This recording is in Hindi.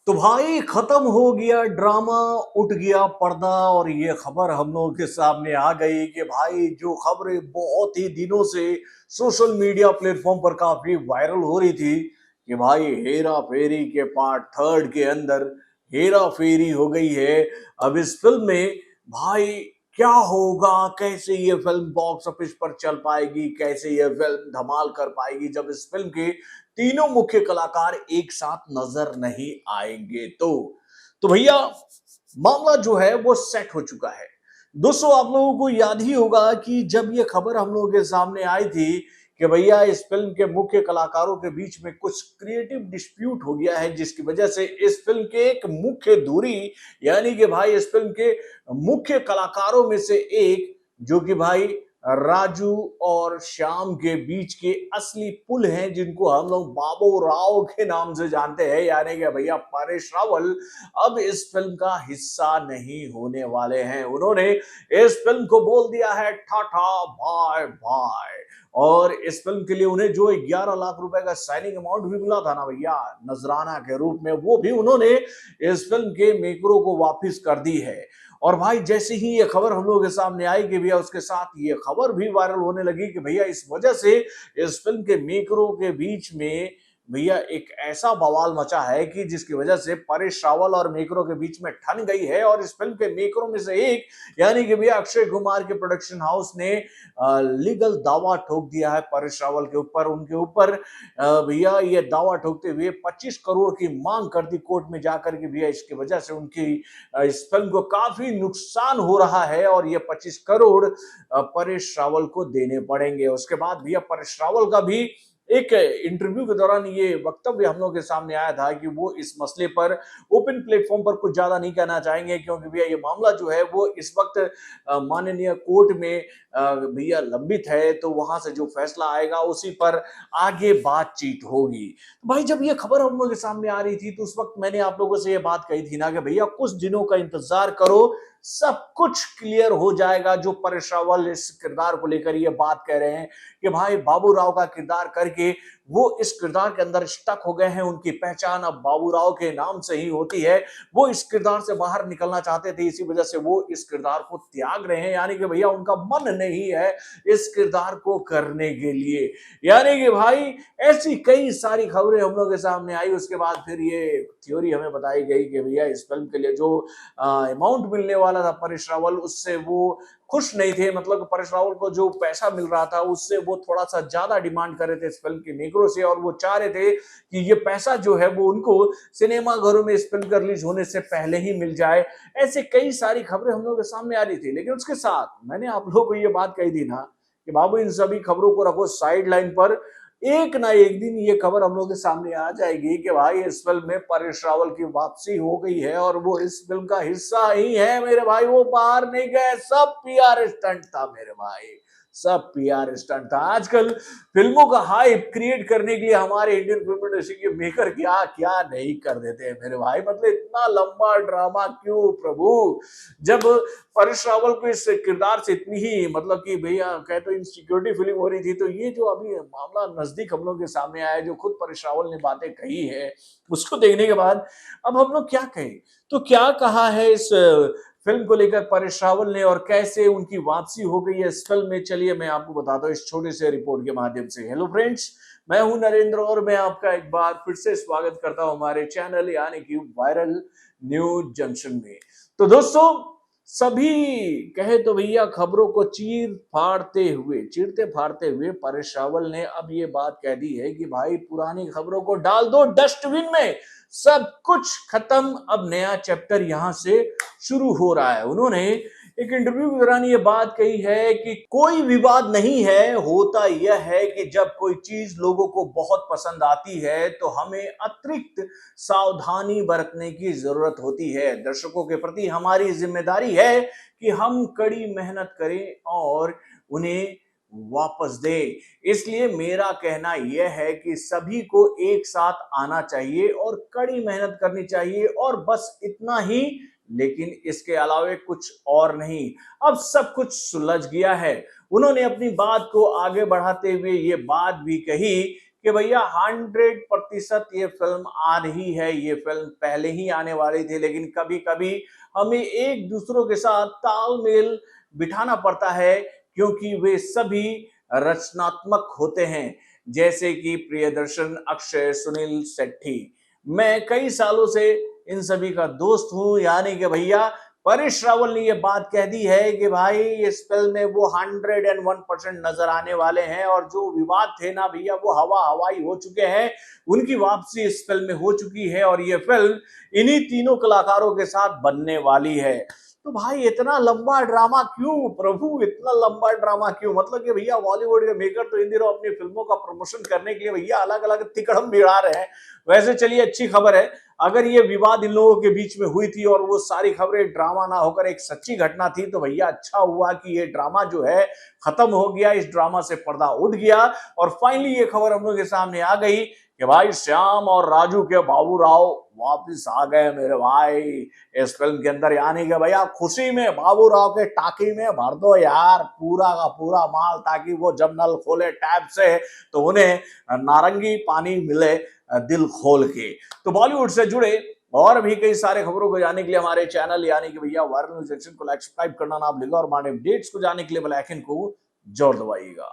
तो भाई खत्म हो गया ड्रामा, उठ गया पर्दा और ये खबर हम लोगों के सामने आ गई कि भाई जो खबरें बहुत ही दिनों से सोशल मीडिया प्लेटफॉर्म पर काफी वायरल हो रही थी कि भाई हेरा फेरी के पार्ट थर्ड के अंदर हेरा फेरी हो गई है। अब इस फिल्म में भाई क्या होगा, कैसे ये फिल्म बॉक्स ऑफिस पर चल पाएगी, कैसे ये फिल्म धमाल कर पाएगी जब इस फिल्म के तीनों मुख्य कलाकार एक साथ नजर नहीं आएंगे। तो भैया मामला जो है वो सेट हो चुका है। दोस्तों आप लोगों को याद ही होगा कि जब ये खबर हम लोगों के सामने आई थी कि भैया इस फिल्म के मुख्य कलाकारों के बीच में कुछ क्रिएटिव डिस्प्यूट हो गया है, जिसकी वजह से इस फिल्म के एक मुख्य धुरी यानी कि भाई इस फिल्म के मुख्य कलाकारों में से एक जो कि भाई राजू और श्याम के बीच के असली पुल हैं, जिनको हम लोग बाबू राव के नाम से जानते हैं, यानी कि भैया परेश रावल अब इस फिल्म का हिस्सा नहीं होने वाले हैं। उन्होंने इस फिल्म को बोल दिया है टाटा बाय बाय। और इस फिल्म के लिए उन्हें जो 11 लाख रुपए का साइनिंग अमाउंट भी मिला था ना भैया नजराना के रूप में, वो भी उन्होंने इस फिल्म के मेकरों को वापस कर दी है। और भाई जैसे ही ये खबर हम लोगों के सामने आई कि भैया उसके साथ ये खबर भी वायरल होने लगी कि भैया इस वजह से इस फिल्म के मेकरों के बीच में भैया एक ऐसा बवाल मचा है कि जिसकी वजह से परेश रावल और मेकरों के बीच में ठन गई है। और इस फिल्म के मेकरों में से एक यानी कि भैया अक्षय कुमार के प्रोडक्शन हाउस ने लीगल दावा ठोक दिया है परेश रावल के ऊपर। उनके ऊपर भैया ये दावा ठोकते हुए 25 करोड़ की मांग कर दी कोर्ट में जाकर के भैया इसकी वजह से उनकी इस फिल्म को काफी नुकसान हो रहा है और ये 25 करोड़ परेश रावल को देने पड़ेंगे। उसके बाद भैया परेश रावल का भी एक इंटरव्यू के दौरान ये वक्तव्य हम लोग के सामने आया था कि वो इस मसले पर ओपन प्लेटफॉर्म पर कुछ ज्यादा नहीं कहना चाहेंगे, क्योंकि भैया ये मामला जो है वो इस वक्त माननीय कोर्ट में भैया लंबित है, तो वहां से जो फैसला आएगा उसी पर आगे बातचीत होगी। भाई जब ये खबर हम लोग के सामने आ रही थी तो उस वक्त मैंने आप लोगों से ये बात कही थी ना कि भैया कुछ दिनों का इंतजार करो, सब कुछ क्लियर हो जाएगा। जो परेश रावल इस किरदार को लेकर ये बात कह रहे हैं कि भाई बाबू राव का किरदार करके वो इस किरदार के अंदर स्टक हो गए हैं, उनकी पहचान अब बाबू राव के नाम से ही होती है, वो इस किरदार से बाहर निकलना चाहते थे, इसी वजह से वो इस किरदार को त्याग रहे हैं। यानी कि भैया उनका मन नहीं है इस किरदार को करने के लिए। यानी कि भाई ऐसी कई सारी खबरें हम लोग के सामने आई। उसके बाद फिर ये थ्योरी हमें बताई गई कि भैया इस फिल्म के लिए जो अमाउंट मिलने वाला था परेश रावल उससे वो खुश नहीं थे। मतलब परेश रावल को जो पैसा मिल रहा था उससे वो थोड़ा सा ज्यादा डिमांड कर रहे थे इस फिल्म के मेकरों से, और वो चाह रहे थे कि ये पैसा जो है वो उनको सिनेमा घरों में इस फिल्म का रिलीज होने से पहले ही मिल जाए। ऐसे कई सारी खबरें हम लोग के सामने आ रही थी, लेकिन उसके साथ मैंने आप लोगों को ये बात कही थी ना कि बाबू इन सभी खबरों को रखो साइड लाइन पर, एक ना एक दिन ये खबर हम लोग के सामने आ जाएगी कि भाई इस फिल्म में परेश रावल की वापसी हो गई है और वो इस फिल्म का हिस्सा ही है मेरे भाई, वो बाहर नहीं गए। सब पीआर स्टंट था मेरे भाई, सब पीआर स्टंट था। आजकल फिल्मों का हाइप क्रिएट करने के लिए हमारे इंडियन फिल्म इंडस्ट्री के मेकर क्या क्या नहीं कर देते हैं मेरे भाई। मतलब इतना लंबा ड्रामा क्यों प्रभु, जब परेश रावल को इस किरदार से इतनी ही मतलब कि भैया कहे तो इनसिक्योरिटी फीलिंग हो रही थी, तो ये जो अभी मामला नजदीक हम लोग के सामने आया जो खुद परेश रावल ने बातें कही है उसको देखने के बाद अब हम लोग क्या कहें। तो क्या कहा है इस फिल्म को लेकर परेश रावल ने और कैसे उनकी वापसी हो गई है इस फिल्म में, चलिए मैं आपको बताता हूँ इस छोटे से रिपोर्ट के माध्यम से। हेलो फ्रेंड्स, मैं हूं नरेंद्र और मैं आपका एक बार फिर से स्वागत करता हूं हमारे चैनल यानी कि वायरल न्यूज जंक्शन में। तो दोस्तों सभी कहे तो भैया खबरों को चीरते फाड़ते हुए परेश रावल ने अब ये बात कह दी है कि भाई पुरानी खबरों को डाल दो डस्टबिन में, सब कुछ खत्म, अब नया चैप्टर यहां से शुरू हो रहा है। उन्होंने एक इंटरव्यू के दौरान ये बात कही है कि कोई विवाद नहीं है, होता यह है कि जब कोई चीज लोगों को बहुत पसंद आती है तो हमें अतिरिक्त सावधानी बरतने की जरूरत होती है। दर्शकों के प्रति हमारी जिम्मेदारी है कि हम कड़ी मेहनत करें और उन्हें वापस दे। इसलिए मेरा कहना यह है कि सभी को एक साथ आना चाहिए और कड़ी मेहनत करनी चाहिए और बस इतना ही, लेकिन इसके अलावे कुछ और नहीं। अब सब कुछ सुलझ गया है। उन्होंने अपनी बात को आगे बढ़ाते हुए ये बात भी कही कि भैया 100% ये फिल्म आ रही है, ये फिल्म पहले ही आने वाली थी, लेकिन कभी कभी हमें एक दूसरों के साथ तालमेल बिठाना पड़ता है क्योंकि वे सभी रचनात्मक होते हैं, जैसे कि प्रियदर्शन, अक्षय, सुनील शेट्टी। मैं कई सालों से इन सभी का दोस्त हूं, यानी कि भैया परेश रावल ने ये बात कह दी है कि भाई इस फिल्म में वो 101% नजर आने वाले हैं, और जो विवाद थे ना भैया वो हवा हवाई हो चुके हैं, उनकी वापसी इस फिल्म में हो चुकी है, और ये फिल्म इन्हीं तीनों कलाकारों के साथ बनने वाली है। तो भाई इतना लंबा ड्रामा क्यों प्रभु, इतना लंबा ड्रामा क्यों? मतलब कि भैया बॉलीवुड के मेकर तो इन दिनों अपनी फिल्मों का प्रमोशन करने के लिए भैया अलग अलग तिकड़म भिड़ा रहे हैं। वैसे चलिए अच्छी खबर है, अगर ये विवाद इन लोगों के बीच में हुई थी और वो सारी खबरें ड्रामा ना होकर एक सच्ची घटना थी, तो भैया अच्छा हुआ कि ये ड्रामा जो है खत्म हो गया, इस ड्रामा से पर्दा उठ गया, और फाइनली ये खबर हम लोग के सामने आ गई कि भाई श्याम और राजू के बाबू राव वापिस आ गए मेरे भाई इस फिल्म के अंदर। यानी कि भैया खुशी में बाबू राव के टाकी में भर दो यार पूरा का पूरा माल, ताकि वो जब नल खोले टैप से तो उन्हें नारंगी पानी मिले दिल खोल के। तो बॉलीवुड से जुड़े और भी कई सारे खबरों को जानने के लिए हमारे चैनल यानी कि भैया वायरल न्यूज सेक्शन को लाइक सब्सक्राइब करना ना भूलिएगा, और हमारे अपडेट्स को जानने के लिए बेल आइकन को जरूर दबाइएगा।